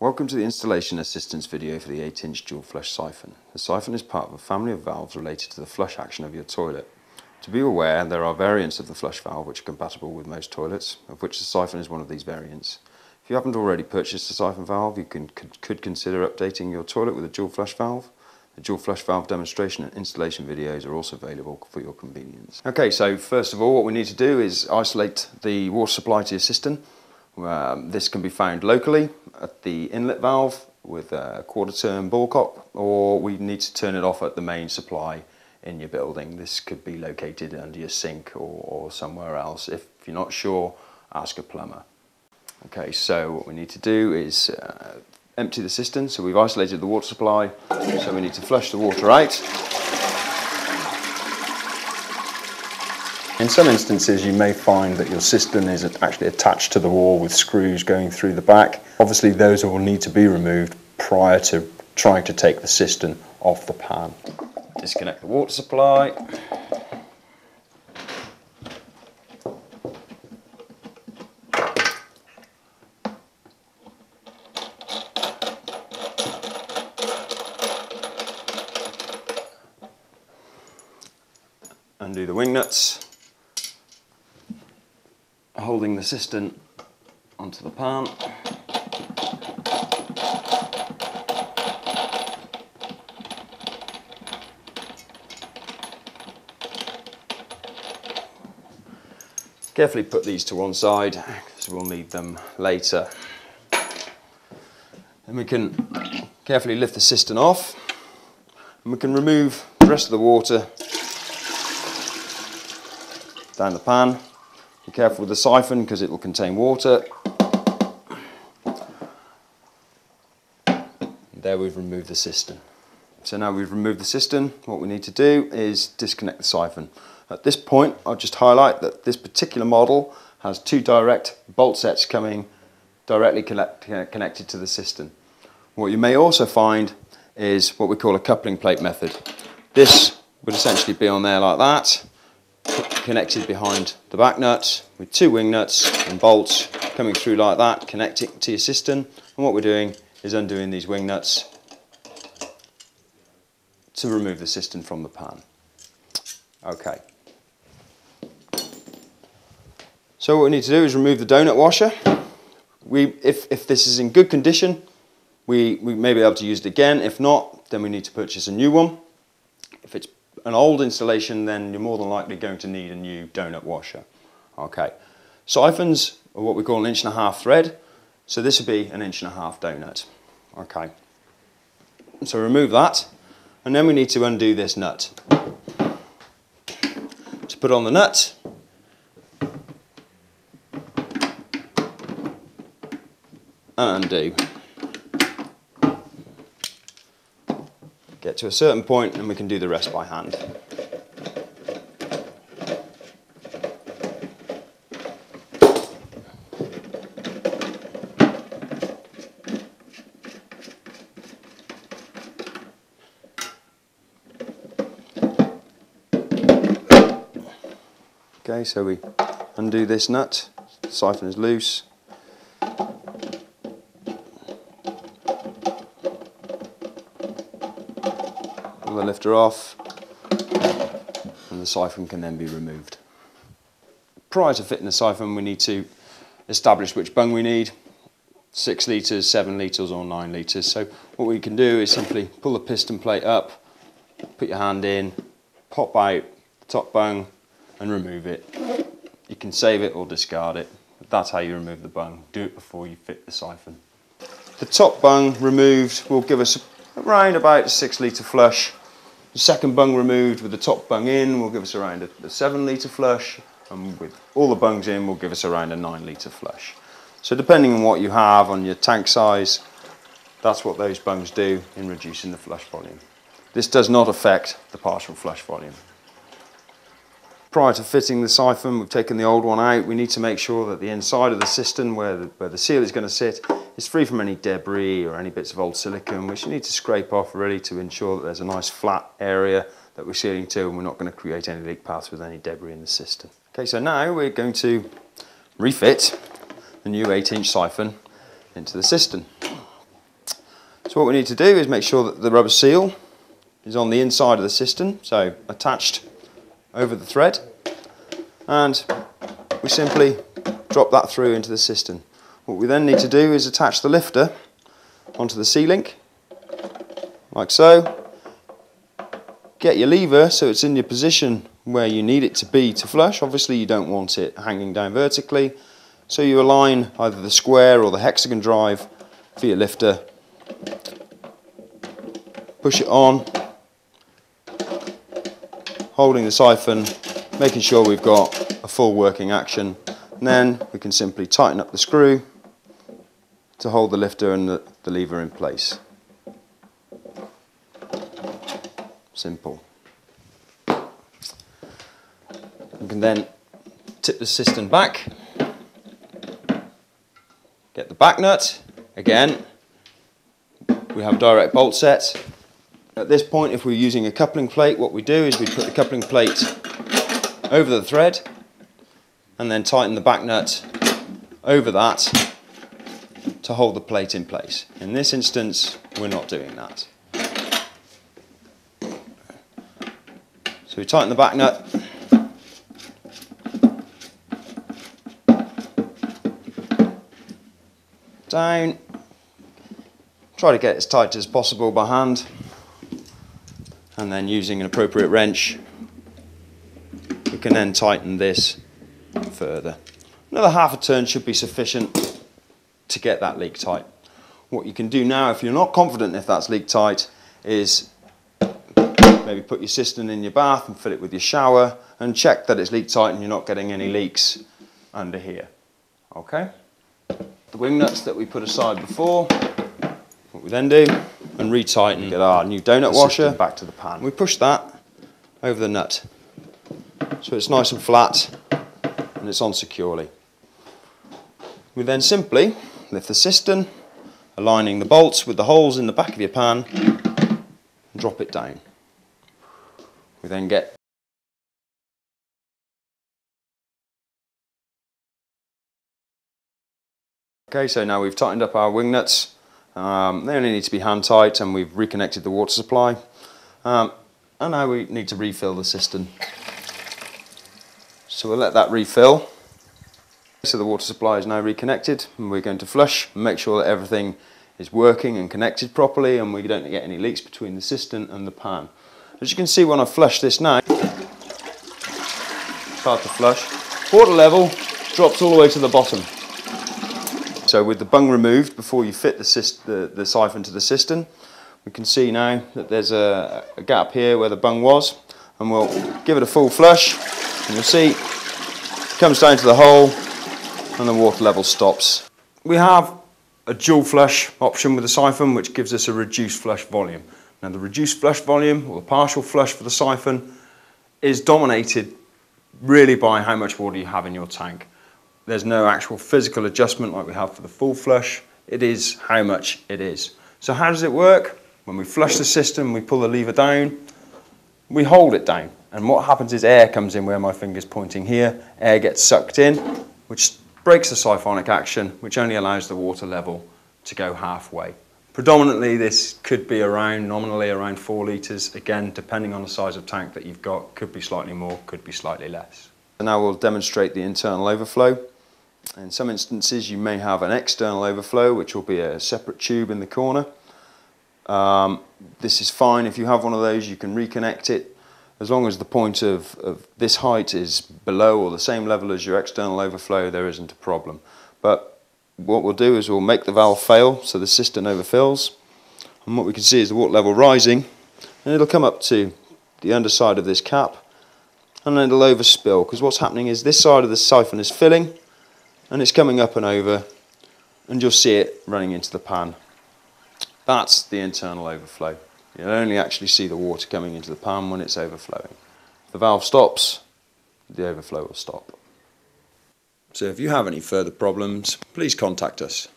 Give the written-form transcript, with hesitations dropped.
Welcome to the installation assistance video for the 8-inch dual flush siphon. The siphon is part of a family of valves related to the flush action of your toilet. To be aware, there are variants of the flush valve which are compatible with most toilets, of which the siphon is one of these variants. If you haven't already purchased a siphon valve, you could consider updating your toilet with a dual flush valve. The dual flush valve demonstration and installation videos are also available for your convenience. Okay, so first of all what we need to do is isolate the water supply to your cistern. This can be found locally at the inlet valve with a quarter turn ball cock, or we need to turn it off at the main supply in your building. This could be located under your sink or somewhere else. If you're not sure, ask a plumber. Okay, so what we need to do is empty the cistern. So we've isolated the water supply, so we need to flush the water out. In some instances you may find that your cistern is actually attached to the wall with screws going through the back. Obviously those will need to be removed prior to trying to take the cistern off the pan. Disconnect the water supply. Undo the wing nuts, holding the cistern onto the pan. Carefully put these to one side because we'll need them later. Then we can carefully lift the cistern off and we can remove the rest of the water down the pan. Be careful with the siphon because it will contain water. And there we've removed the cistern. So now we've removed the cistern, what we need to do is disconnect the siphon. At this point I'll just highlight that this particular model has two direct bolt sets coming directly connected to the cistern. What you may also find is what we call a coupling plate method. This would essentially be on there like that, connected behind the back nut with two wing nuts and bolts coming through like that, connecting to your cistern. And what we're doing is undoing these wing nuts to remove the cistern from the pan. Okay. So what we need to do is remove the doughnut washer. If this is in good condition, we may be able to use it again. If not, then we need to purchase a new one. If it's an old installation, then you're more than likely going to need a new doughnut washer. Okay. Siphons are what we call 1.5 inch thread, so this would be 1.5 inch doughnut. Okay. So remove that, and then we need to undo this nut. To put on the nut, and undo. Get to a certain point and we can do the rest by hand. Okay, so we undo this nut, the siphon is loose. Pull the lifter off and the siphon can then be removed. Prior to fitting the siphon we need to establish which bung we need, 6 litres, 7 litres or 9 litres. So what we can do is simply pull the piston plate up, put your hand in, pop out the top bung and remove it. You can save it or discard it, but that's how you remove the bung. Do it before you fit the siphon. The top bung removed will give us around about a 6 litre flush. The second bung removed with the top bung in will give us around a 7 litre flush, and with all the bungs in will give us around a 9 litre flush. So depending on what you have on your tank size, that's what those bungs do in reducing the flush volume. This does not affect the partial flush volume. Prior to fitting the siphon, we've taken the old one out. We need to make sure that the inside of the cistern where the seal is going to sit is free from any debris or any bits of old silicone, which you need to scrape off really to ensure that there's a nice flat area that we're sealing to and we're not going to create any leak paths with any debris in the cistern. Okay, so now we're going to refit the new 8-inch siphon into the cistern. So what we need to do is make sure that the rubber seal is on the inside of the cistern, so attached over the thread, and we simply drop that through into the cistern. What we then need to do is attach the lifter onto the C-link, like so. Get your lever so it's in your position where you need it to be to flush. Obviously you don't want it hanging down vertically, so you align either the square or the hexagon drive for your lifter. Push it on, holding the siphon, making sure we've got a full working action, and then we can simply tighten up the screw to hold the lifter and the lever in place. Simple. You can then tip the cistern back, get the back nut. Again, we have direct bolt set. At this point, if we're using a coupling plate, what we do is we put the coupling plate over the thread and then tighten the back nut over that to hold the plate in place. In this instance, we're not doing that. So we tighten the back nut, down, try to get as tight as possible by hand, and then using an appropriate wrench we can then tighten this further. Another half a turn should be sufficient to get that leak tight. What you can do now, if you're not confident if that's leak tight, is maybe put your cistern in your bath and fill it with your shower and check that it's leak tight and you're not getting any leaks under here. Okay? The wing nuts that we put aside before, what we then do, and retighten, get our new donut washer back to the pan. We push that over the nut so it's nice and flat and it's on securely. We then simply lift the cistern, aligning the bolts with the holes in the back of your pan, and drop it down. We then get okay, so now we've tightened up our wing nuts. They only need to be hand tight, and we've reconnected the water supply. And now we need to refill the cistern. So we'll let that refill. So the water supply is now reconnected, and we're going to flush and make sure that everything is working and connected properly, and we don't get any leaks between the cistern and the pan. As you can see, when I flush this now, start to flush, water level drops all the way to the bottom. So with the bung removed before you fit the siphon to the cistern, we can see now that there's a gap here where the bung was, and we'll give it a full flush, and you'll see it comes down to the hole and the water level stops. We have a dual flush option with the siphon, which gives us a reduced flush volume. Now the reduced flush volume, or the partial flush for the siphon, is dominated really by how much water you have in your tank. There's no actual physical adjustment like we have for the full flush. It is how much it is. So how does it work? When we flush the cistern, we pull the lever down, we hold it down, and what happens is air comes in where my finger's pointing here, air gets sucked in, which breaks the siphonic action, which only allows the water level to go halfway. Predominantly this could be nominally around 4 litres, again depending on the size of tank that you've got, could be slightly more, could be slightly less. And now we'll demonstrate the internal overflow. In some instances you may have an external overflow, which will be a separate tube in the corner. This is fine. If you have one of those, you can reconnect it. As long as the point of this height is below or the same level as your external overflow, there isn't a problem. But what we'll do is we'll make the valve fail so the cistern overfills, and what we can see is the water level rising, and it'll come up to the underside of this cap, and then it'll overspill, because what's happening is this side of the siphon is filling and it's coming up and over, and you'll see it running into the pan. That's the internal overflow. You'll only actually see the water coming into the pan when it's overflowing. If the valve stops, the overflow will stop. So if you have any further problems, please contact us.